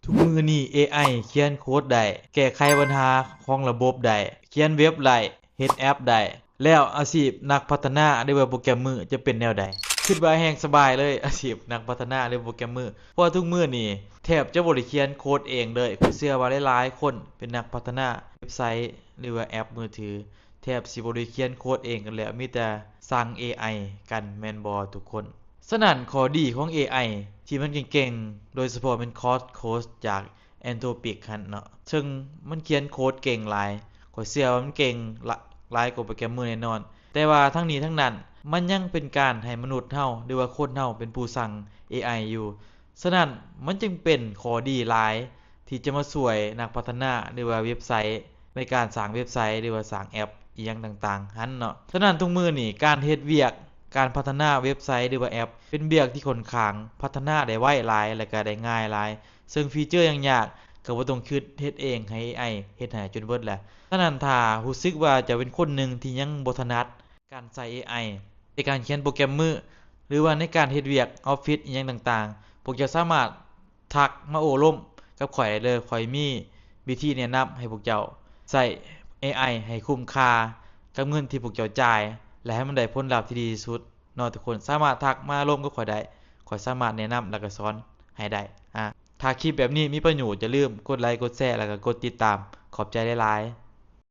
ทุกมือนี้ AI เขียนโคดได้แก้ไขปัญหาของระบบได้เขียนเว็บได้เฮ็ดแอปได้แล้วอาชีพนักพัฒนาหรือว่าโปรแกรมเมอร์จะเป็นแนวใดคิดว่าแฮงสบายเลยอาชีพนักพัฒนาหรือโปรแกรมเมอร์เพราะว่าทุกมื้อนี้แทบจะบ่ได้เขียนโคดเองเลยข้อยเชื่อว่าหลายๆคนเป็นนักพัฒนาเว็บไซต์หรือว่าแอปมือถือแทบสิบ่ได้เขียนโคดเองกันแล้วมีแต่สั่ง AI กันแม่นบ่ทุกคน ฉะนั้นข้อดีของ AI ที่มันเก่งๆ โดยเฉพาะเป็นโค้ดจาก Anthropic หั่นเนาะซึ่งมันเขียนโคดเก่งหลายข้อยเชื่อว่ามันเก่งหลายกว่าโปรแกรมเมอร์แน่นอนแต่ว่าทั้งนี้ทั้งนั้นมันยังเป็นการให้มนุษย์เฮาหรือว่าคนเฮาเป็นผู้สั่ง AI อยู่ฉะนั้นมันจึงเป็นข้อดีหลายที่จะมาช่วยนักพัฒนาหรือว่าเว็บไซต์ในการสร้างเว็บไซต์หรือว่าสร้างแอปอีหยังต่างๆหั่นเนาะฉะนั้นทุกมื้อนี้การเฮ็ดเวียก การพัฒนาเว็บไซต์หรือว่าแอปเป็นเบียกที่ค่อนข้างพัฒนาได้ไวหลายและก็ได้ง่ายหลายซึ่งฟีเจอร์ยากๆก็บ่ต้องคิดเฮ็ดเองให้ AI เฮ็ดให้จนเบิดแหละฉะนั้นถ้ารู้สึกว่าจะเป็นคนหนึ่งที่ยังบ่ถนัดการใช้ AI ในการเขียนโปรแกรมมือหรือว่าในการเฮ็ดเวียกออฟฟิศอิหยังต่างๆพวกเจ้าสามารถทักมาโอ้ร่มกับข้อยได้เลยข้อยมีวิธีแนะนำให้พวกเจ้าใช้ AI ให้คุ้มค่ากับเงินที่พวกเจ้าจ่าย และให้มันได้ผลลัพธ์ที่ดีที่สุดเนาะทุกคนสามารถทักมาร่วมกับข้อยได้ข้อยสามารถแนะนำแล้วก็สอนให้ได้ถ้าคลิปแบบนี้มีประโยชน์อย่าลืมกดไลค์กดแชร์แล้วก็กดติดตามขอบใจหลายๆ